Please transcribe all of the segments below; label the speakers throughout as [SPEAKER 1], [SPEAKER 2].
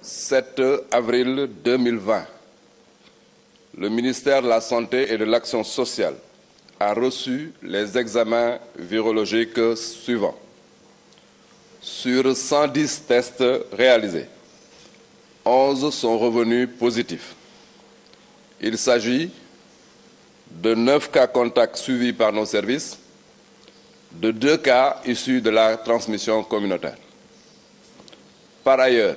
[SPEAKER 1] 7 avril 2020, le ministère de la Santé et de l'Action sociale a reçu les examens virologiques suivants. Sur 110 tests réalisés, 11 sont revenus positifs. Il s'agit de 9 cas contacts suivis par nos services, de 2 cas issus de la transmission communautaire. Par ailleurs,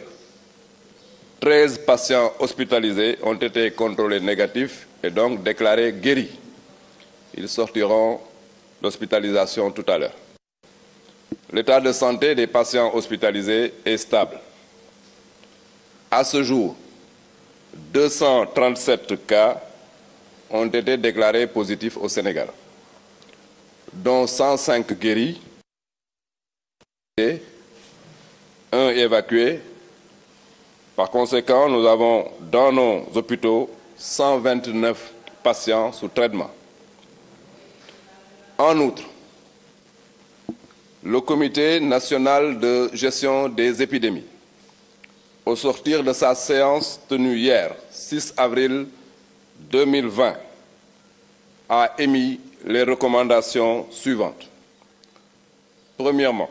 [SPEAKER 1] 13 patients hospitalisés ont été contrôlés négatifs et donc déclarés guéris. Ils sortiront d'hospitalisation tout à l'heure. L'état de santé des patients hospitalisés est stable. À ce jour, 237 cas ont été déclarés positifs au Sénégal, dont 105 guéris et 1 évacué. Par conséquent, nous avons dans nos hôpitaux 129 patients sous traitement. En outre, le Comité national de gestion des épidémies, au sortir de sa séance tenue hier, 6 avril 2020, a émis les recommandations suivantes. Premièrement,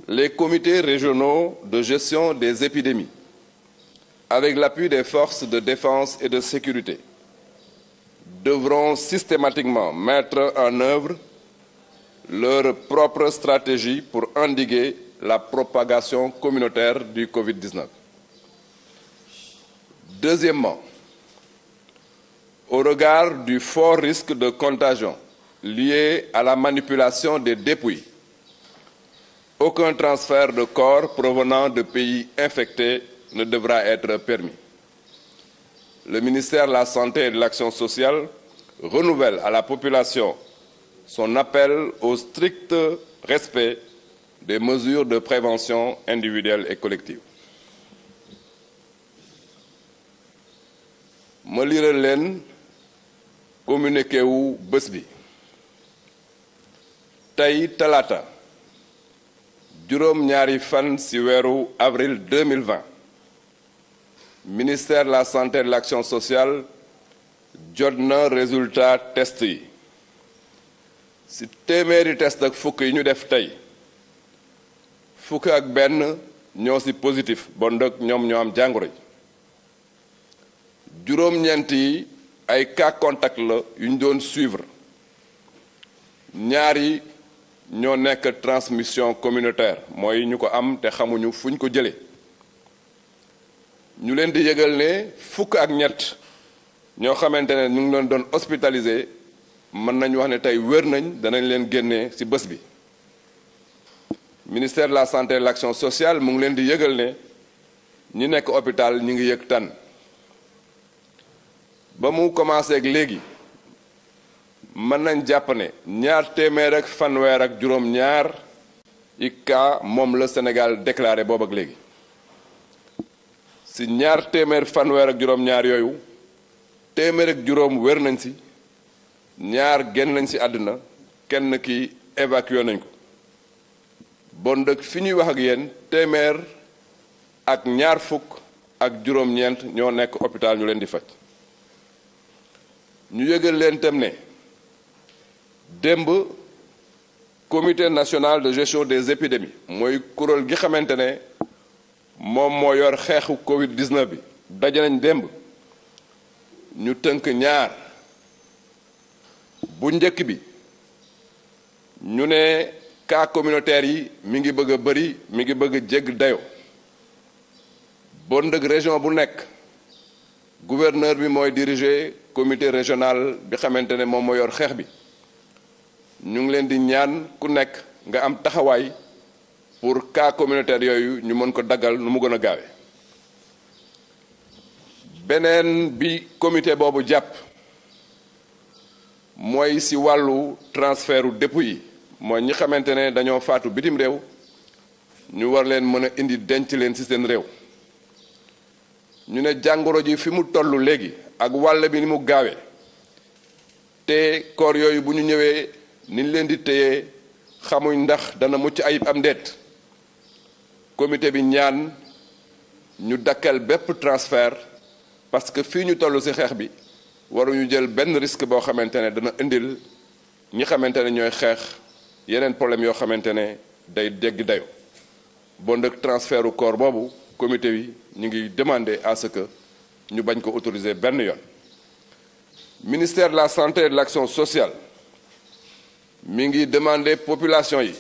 [SPEAKER 1] les comités régionaux de gestion des épidémies, avec l'appui des forces de défense et de sécurité, devront systématiquement mettre en œuvre leur propre stratégie pour endiguer la propagation communautaire du Covid-19. Deuxièmement, au regard du fort risque de contagion lié à la manipulation des dépouilles, aucun transfert de corps provenant de pays infectés ne devra être permis. Le ministère de la Santé et de l'Action sociale renouvelle à la population son appel au strict respect des mesures de prévention individuelle et collective. ma liral leen communiqué wu bés bi tey talaata juróom-ñaari fan ci weeru avril 2020 ministère de la santé et de l'action sociale jot na résultat test yi ci téeméeri test ak fukk yi ñu def tey fukk ak benn ñoo ci positif bon nag ñoom ñoo am jàngoro ji juróom-ñeent yi ay cas contact la yu ñu doon suivre ñaar yi ñoo nekk transmission communautaire mooy ñu ko am te xamuñu fuñ ko jëlee ñu leen di yëgal ne fukk ak ñett ñoo xamante ne ñu ngi leen doon hospitalisé mën nañu wax ne tey wér nañ danañ leen génnee ci bés bi ministère de la santé et de l'action sociale mu ngi leen di yëgal ne ñi nekk hôpital ñi ngi yëg tan ba mu commencé ak léegi mën nañ jàpp ne ñaar téeméer ak fanweer ak juróom-ñaar i cas moom la Sénégal déclaré boobu ak léegi ci ñaar téeméer fanweer ak juróom-ñaar yooyu téeméer ak juróom wér nañ ci ñaar génn nañ ci àdduna kenn ki évacué nañ ko bon dëkk fi ñuy wax ak yéen téeméer ak ñaar fukk ak juróom-ñeent ñoo nekk hôpital ñu leen di faj ñu yëgal leen tam ne démb comité national de gestion des épidémies mooy kuréel gi xamante ne moom moo yor xeexu Covid-19 bi daje nañ démb ñu tënk ñaar bu njëkk bi ñu ne cas communautaire yi mi ngi bëgg a bëri mi ngi bëgg a jégg dayo bon dëgg région bu nekk gouverneur bi mooy diriger comité régional bi xamante ne moom moo yor xeex bi ñu ngi leen di ñaan ku nekk nga am taxawaay pour cas communautaire yooyu ñu mën ko daggal nu mu gën a gaawe beneen bi comité boobu jàpp mooy ci wàllu transfertu dépouille yi mooy ñi xamante ne dañoo faatu bitim réew ñu war leen mën a indi denc leen ci seen réew ñu ne jàngoro ji fi mu tollu léegi ak wàll bi ni mu gaawee te koor yooyu bu ñu ñëwee ni ñu leen di téye xamuñ ndax dana mucc ayib am ndeet comité bi ñaan ñu dakkal bépp transfert parce que fii ñu toll ci xeex bi waruñu jël benn risque boo xamante ne dana indil ñi xamante ne ñooy xeex yeneen problème yoo xamante ne day dégg dayo bon nag transfert u corps boobu comité bi ñu ngi demander à ce que ñu bañ ko autoriser benn yoon. Ministère de la santé et de l'action sociale mi ngi demander population yi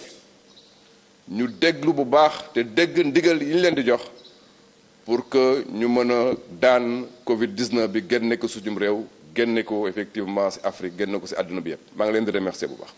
[SPEAKER 1] ñu déglu bu baax te dégg ndigal yi ñu leen di jox pour que ñu mën a daan Covid-19 bi génne ko suñu réew génne ko effectivement ci Afrique génne ko ci àdduna bi yëpp maa ngi leen di remercier bu baax.